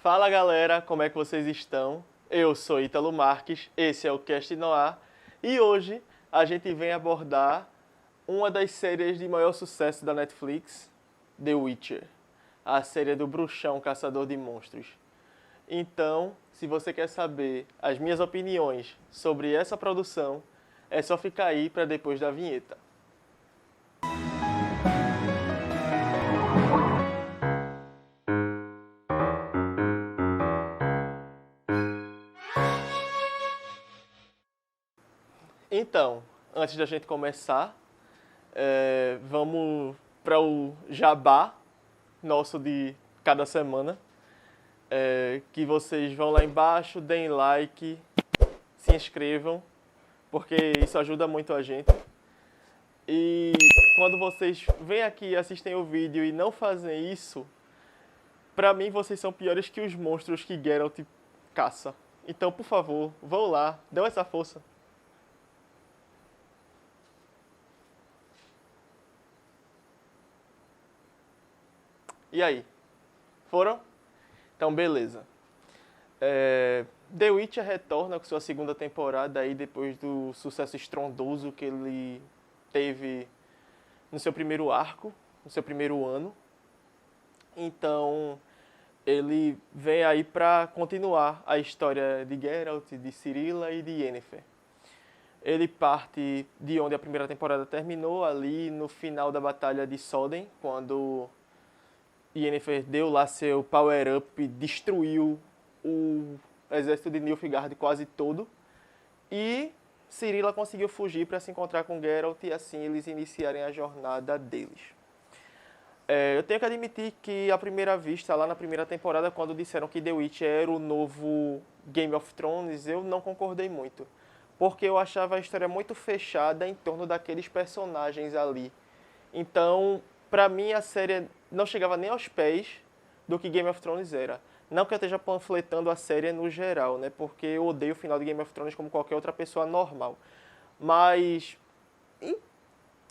Fala galera, como é que vocês estão? Eu sou Ítalo Marques, esse é o Cast Noir e hoje a gente vem abordar uma das séries de maior sucesso da Netflix, The Witcher, a série do bruxão caçador de monstros. Então, se você quer saber as minhas opiniões sobre essa produção, é só ficar aí para depois da vinheta. Então, antes da gente começar, vamos para o jabá nosso de cada semana. Que vocês vão lá embaixo, deem like, se inscrevam, porque isso ajuda muito a gente. E quando vocês vêm aqui e assistem o vídeo e não fazem isso, pra mim vocês são piores que os monstros que Geralt caça. Então, por favor, vão lá, dão essa força. E aí? Foram? Então, beleza. The Witcher retorna com sua segunda temporada aí depois do sucesso estrondoso que ele teve no seu primeiro arco, no seu primeiro ano. Então, ele vem aí para continuar a história de Geralt, de Cirilia e de Yennefer. Ele parte de onde a primeira temporada terminou, ali no final da Batalha de Soden, quando Yennefer deu lá seu power-up, destruiu o exército de Nilfgaard quase todo. E Cirilia conseguiu fugir para se encontrar com Geralt e assim eles iniciarem a jornada deles. Eu tenho que admitir que à primeira vista, lá na primeira temporada, quando disseram que The Witcher era o novo Game of Thrones, eu não concordei muito. Porque eu achava a história muito fechada em torno daqueles personagens ali. Então, pra mim, a série não chegava nem aos pés do que Game of Thrones era. Não que eu esteja panfletando a série no geral, né? Porque eu odeio o final de Game of Thrones como qualquer outra pessoa normal. Mas, em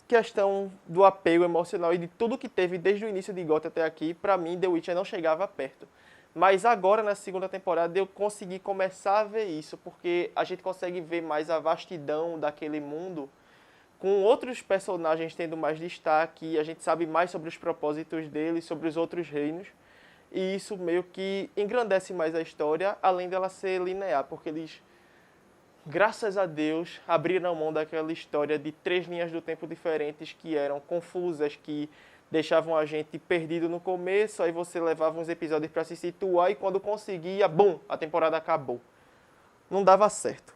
questão do apego emocional e de tudo que teve desde o início de GOT até aqui, pra mim, The Witcher não chegava perto. Mas agora, na segunda temporada, eu consegui começar a ver isso, porque a gente consegue ver mais a vastidão daquele mundo, com outros personagens tendo mais destaque, a gente sabe mais sobre os propósitos deles, sobre os outros reinos, e isso meio que engrandece mais a história, além dela ser linear, porque eles, graças a Deus, abriram mão daquela história de 3 linhas do tempo diferentes que eram confusas, que deixavam a gente perdido no começo, aí você levava uns episódios para se situar e quando conseguia, bum, a temporada acabou. Não dava certo.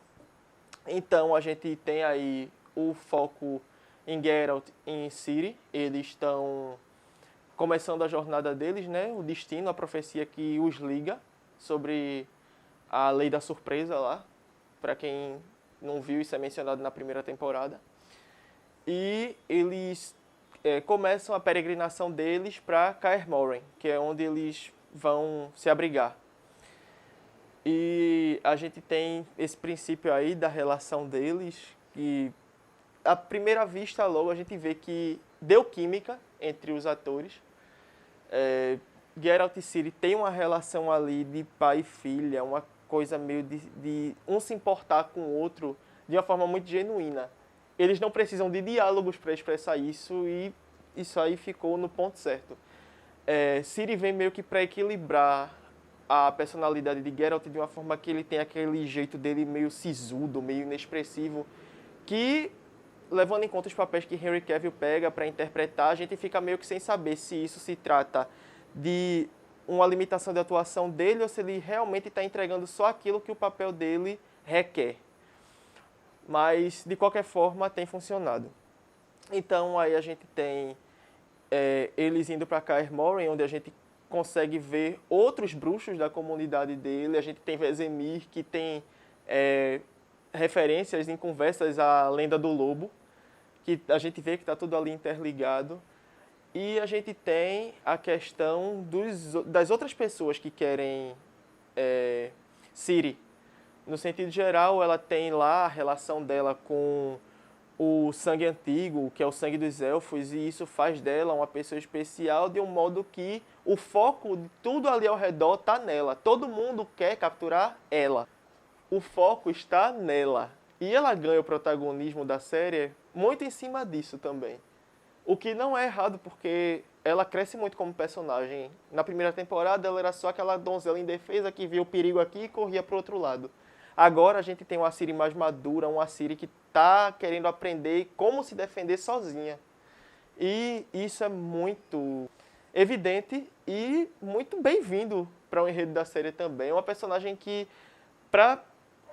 Então a gente tem aí o foco em Geralt e em Ciri. Eles estão começando a jornada deles, né? O destino, a profecia que os liga sobre a lei da surpresa lá. Para quem não viu, isso é mencionado na primeira temporada. E eles começam a peregrinação deles para Kaer Morhen, que é onde eles vão se abrigar. E a gente tem esse princípio aí da relação deles, e à primeira vista logo a gente vê que deu química entre os atores. Geralt e Ciri tem uma relação ali de pai e filha, uma coisa meio de um se importar com o outro de uma forma muito genuína. Eles não precisam de diálogos para expressar isso e isso aí ficou no ponto certo. Ciri vem meio que para equilibrar a personalidade de Geralt de uma forma que ele tem aquele jeito dele meio sisudo, meio inexpressivo, que, levando em conta os papéis que Henry Cavill pega para interpretar, a gente fica meio que sem saber se isso se trata de uma limitação de atuação dele ou se ele realmente está entregando só aquilo que o papel dele requer. Mas, de qualquer forma, tem funcionado. Então, aí a gente tem eles indo para Kaer Morhen, onde a gente consegue ver outros bruxos da comunidade dele. A gente tem Vesemir, que tem referências em conversas à Lenda do Lobo, que a gente vê que está tudo ali interligado. E a gente tem a questão das outras pessoas que querem Ciri. No sentido geral, ela tem lá a relação dela com o sangue antigo, que é o sangue dos elfos, e isso faz dela uma pessoa especial de um modo que o foco de tudo ali ao redor está nela. Todo mundo quer capturar ela. O foco está nela. E ela ganha o protagonismo da série muito em cima disso também. O que não é errado, porque ela cresce muito como personagem. Na primeira temporada, ela era só aquela donzela indefesa que via o perigo aqui e corria para o outro lado. Agora a gente tem uma Ciri mais madura, uma Ciri que está querendo aprender como se defender sozinha. E isso é muito evidente e muito bem-vindo para o enredo da série também. É uma personagem que, para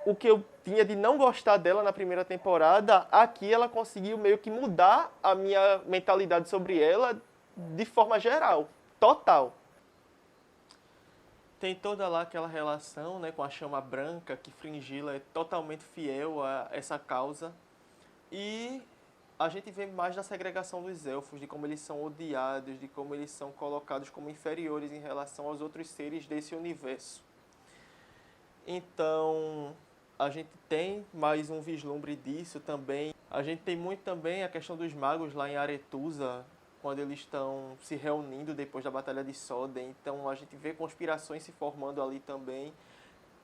o que eu tinha de não gostar dela na primeira temporada, aqui ela conseguiu meio que mudar a minha mentalidade sobre ela de forma geral, total. Tem toda lá aquela relação, né, com a Chama Branca, que Fringilla é totalmente fiel a essa causa. E a gente vê mais da segregação dos elfos, de como eles são odiados, de como eles são colocados como inferiores em relação aos outros seres desse universo. Então, a gente tem mais um vislumbre disso também. A gente tem muito também a questão dos magos lá em Aretusa, quando eles estão se reunindo depois da Batalha de Soden. Então, a gente vê conspirações se formando ali também.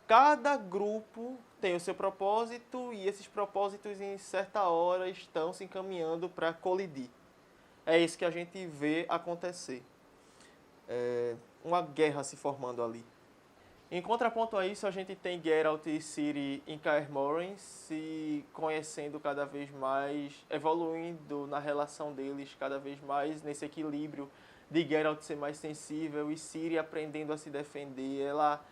Cada grupo tem o seu propósito e esses propósitos, em certa hora, estão se encaminhando para colidir. É isso que a gente vê acontecer. É uma guerra se formando ali. Em contraponto a isso, a gente tem Geralt e Ciri em Kaer Morhen se conhecendo cada vez mais, evoluindo na relação deles cada vez mais nesse equilíbrio de Geralt ser mais sensível e Ciri aprendendo a se defender. Ela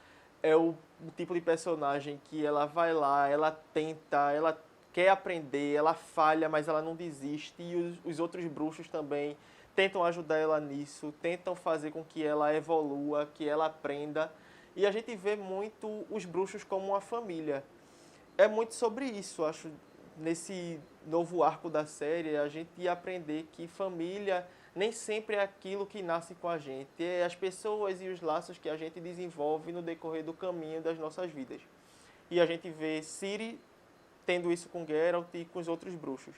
é o tipo de personagem que ela vai lá, ela tenta, ela quer aprender, ela falha, mas ela não desiste. E os outros bruxos também tentam ajudar ela nisso, tentam fazer com que ela evolua, que ela aprenda. E a gente vê muito os bruxos como uma família. É muito sobre isso, acho, nesse novo arco da série, a gente ia aprender que família nem sempre é aquilo que nasce com a gente. É as pessoas e os laços que a gente desenvolve no decorrer do caminho das nossas vidas. E a gente vê Ciri tendo isso com Geralt e com os outros bruxos.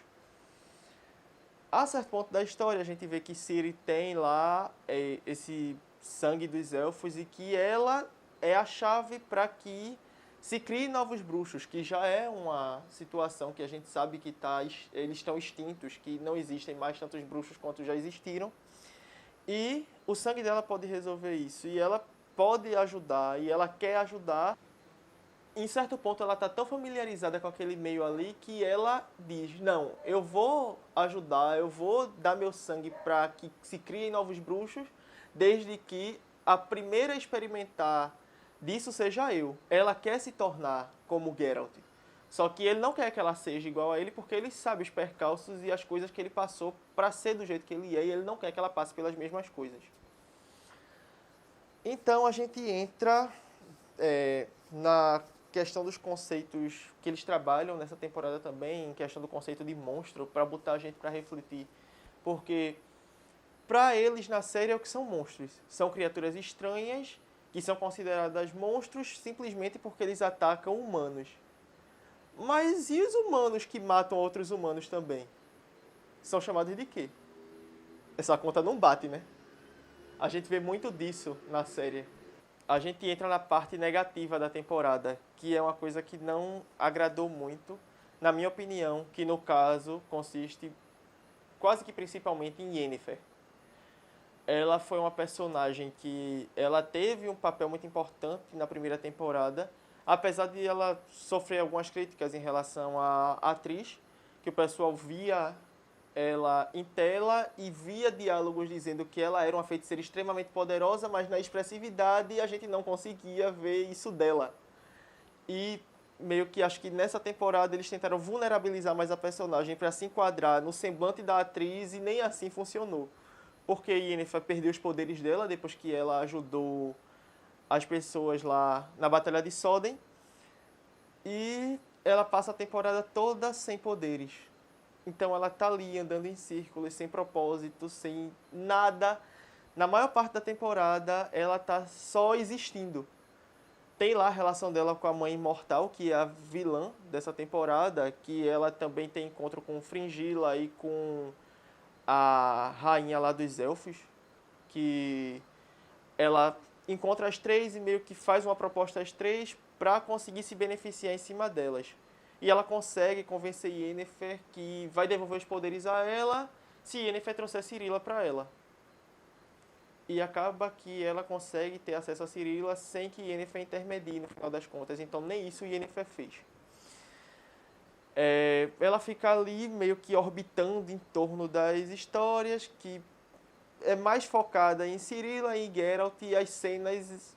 A certo ponto da história, a gente vê que Ciri tem lá esse sangue dos elfos e que ela é a chave para que se criem novos bruxos, que já é uma situação que a gente sabe que eles estão extintos, que não existem mais tantos bruxos quanto já existiram. E o sangue dela pode resolver isso. E ela pode ajudar, e ela quer ajudar. Em certo ponto, ela está tão familiarizada com aquele meio ali que ela diz, não, eu vou ajudar, eu vou dar meu sangue para que se criem novos bruxos, desde que a primeira a experimentar disso seja eu. Ela quer se tornar como Geralt. Só que ele não quer que ela seja igual a ele porque ele sabe os percalços e as coisas que ele passou para ser do jeito que ele é e ele não quer que ela passe pelas mesmas coisas. Então a gente entra na questão dos conceitos que eles trabalham nessa temporada também, em questão do conceito de monstro, para botar a gente para refletir. Porque para eles na série é o que são monstros. São criaturas estranhas que são consideradas monstros simplesmente porque eles atacam humanos. Mas e os humanos que matam outros humanos também? São chamados de quê? Essa conta não bate, né? A gente vê muito disso na série. A gente entra na parte negativa da temporada, que é uma coisa que não agradou muito, na minha opinião, que no caso consiste quase que principalmente em Yennefer. Ela foi uma personagem que ela teve um papel muito importante na primeira temporada, apesar de ela sofrer algumas críticas em relação à atriz, que o pessoal via ela em tela e via diálogos dizendo que ela era uma feiticeira extremamente poderosa, mas na expressividade a gente não conseguia ver isso dela. E meio que acho que nessa temporada eles tentaram vulnerabilizar mais a personagem para se enquadrar no semblante da atriz e nem assim funcionou. Porque Yennefer perdeu os poderes dela depois que ela ajudou as pessoas lá na Batalha de Soden. E ela passa a temporada toda sem poderes. Então ela tá ali andando em círculos, sem propósito, sem nada. Na maior parte da temporada ela tá só existindo. Tem lá a relação dela com a Mãe Imortal, que é a vilã dessa temporada, que ela também tem encontro com Fringilla e com a rainha lá dos elfos, que ela encontra as três e meio que faz uma proposta às três para conseguir se beneficiar em cima delas. E ela consegue convencer Yennefer que vai devolver os poderes a ela se Yennefer trouxer Cirilla para ela. E acaba que ela consegue ter acesso a Cirilla sem que Yennefer intermedie no final das contas. Então nem isso Yennefer fez. Ela fica ali meio que orbitando em torno das histórias, que é mais focada em Cirilla e Geralt, e as cenas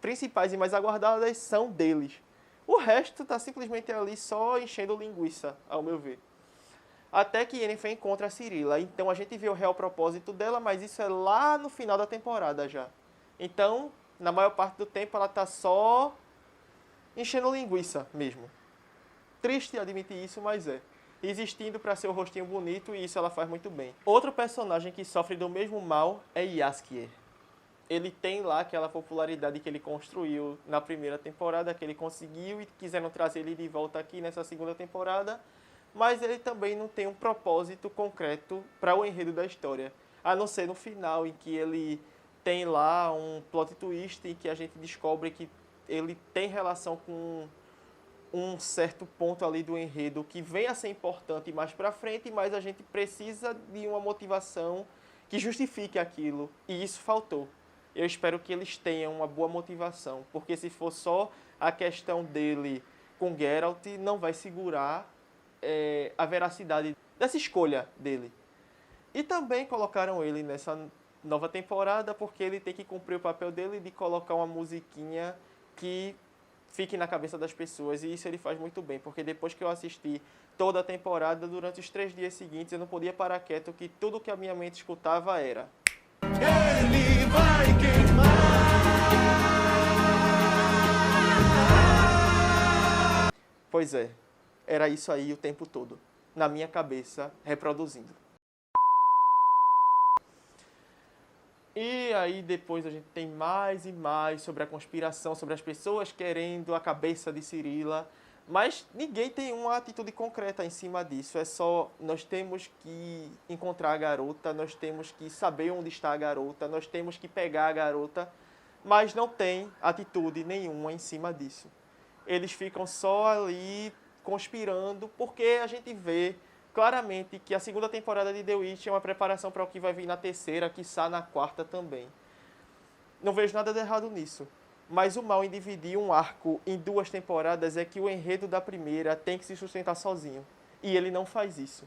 principais e mais aguardadas são deles. O resto tá simplesmente ali só enchendo linguiça, ao meu ver. Até que Yennefer encontra a Cirilla. Então a gente vê o real propósito dela, mas isso é lá no final da temporada já. Então, na maior parte do tempo, ela tá só enchendo linguiça mesmo. Triste admitir isso, mas é. Existindo para ser o rostinho bonito, e isso ela faz muito bem. Outro personagem que sofre do mesmo mal é Jaskier. Ele tem lá aquela popularidade que ele construiu na primeira temporada, que ele conseguiu, e quiseram trazer ele de volta aqui nessa segunda temporada, mas ele também não tem um propósito concreto para o enredo da história, a não ser no final, em que ele tem lá um plot twist em que a gente descobre que ele tem relação com um certo ponto ali do enredo que vem a ser importante mais para frente, mas a gente precisa de uma motivação que justifique aquilo, e isso faltou. Eu espero que eles tenham uma boa motivação, porque se for só a questão dele com Geralt, não vai segurar a veracidade dessa escolha dele. E também colocaram ele nessa nova temporada porque ele tem que cumprir o papel dele de colocar uma musiquinha que fique na cabeça das pessoas, e isso ele faz muito bem, porque depois que eu assisti toda a temporada, durante os 3 dias seguintes, eu não podia parar quieto, que tudo que a minha mente escutava era: ele vai queimar! Pois é, era isso aí o tempo todo, na minha cabeça, reproduzindo. E aí depois a gente tem mais e mais sobre a conspiração, sobre as pessoas querendo a cabeça de Cirilla, mas ninguém tem uma atitude concreta em cima disso. É só, nós temos que encontrar a garota, nós temos que saber onde está a garota, nós temos que pegar a garota, mas não tem atitude nenhuma em cima disso. Eles ficam só ali conspirando, porque a gente vê claramente que a segunda temporada de The Witch é uma preparação para o que vai vir na terceira, quiçá na quarta também. Não vejo nada de errado nisso. Mas o mal em dividir um arco em 2 temporadas é que o enredo da primeira tem que se sustentar sozinho. E ele não faz isso.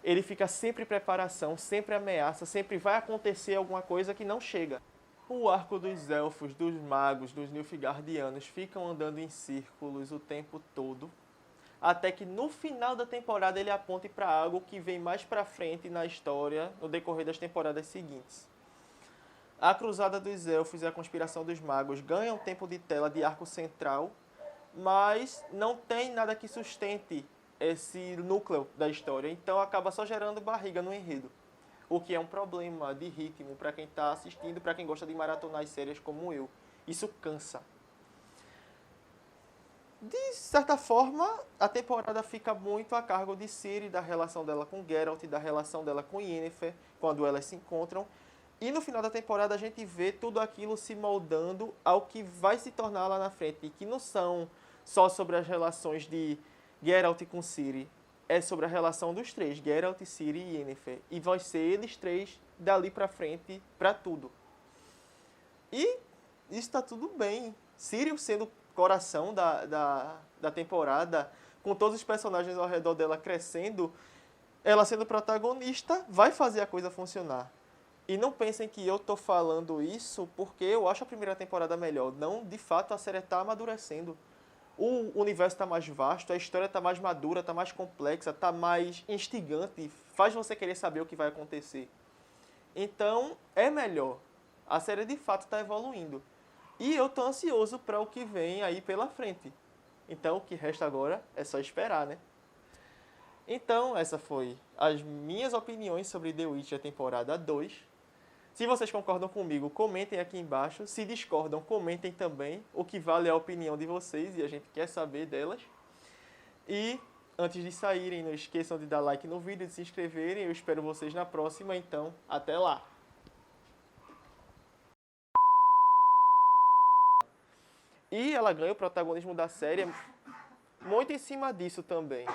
Ele fica sempre em preparação, sempre ameaça, sempre vai acontecer alguma coisa que não chega. O arco dos elfos, dos magos, dos Nilfgaardianos ficam andando em círculos o tempo todo, até que no final da temporada ele aponte para algo que vem mais para frente na história, no decorrer das temporadas seguintes. A Cruzada dos Elfos e a Conspiração dos Magos ganham tempo de tela de arco central, mas não tem nada que sustente esse núcleo da história, então acaba só gerando barriga no enredo, o que é um problema de ritmo para quem está assistindo, para quem gosta de maratonar as séries como eu. Isso cansa. De certa forma, a temporada fica muito a cargo de Ciri, da relação dela com Geralt, da relação dela com Yennefer, quando elas se encontram. E no final da temporada a gente vê tudo aquilo se moldando ao que vai se tornar lá na frente, e que não são só sobre as relações de Geralt com Ciri, é sobre a relação dos três, Geralt, Ciri e Yennefer. E vai ser eles três dali pra frente, pra tudo. E isso tá tudo bem. Ciri sendo coração da temporada, com todos os personagens ao redor dela crescendo, ela sendo protagonista, vai fazer a coisa funcionar. E não pensem que eu tô falando isso porque eu acho a primeira temporada melhor. Não, de fato, a série tá amadurecendo. O universo tá mais vasto, a história tá mais madura, tá mais complexa, tá mais instigante, faz você querer saber o que vai acontecer. Então, é melhor. A série, de fato, tá evoluindo. E eu tô ansioso para o que vem aí pela frente. Então, o que resta agora é só esperar, né? Então, essa foi as minhas opiniões sobre The Witcher temporada 2. Se vocês concordam comigo, comentem aqui embaixo. Se discordam, comentem também. O que vale é a opinião de vocês e a gente quer saber delas. E antes de saírem, não esqueçam de dar like no vídeo, de se inscreverem. Eu espero vocês na próxima, então até lá! E ela ganha o protagonismo da série muito em cima disso também.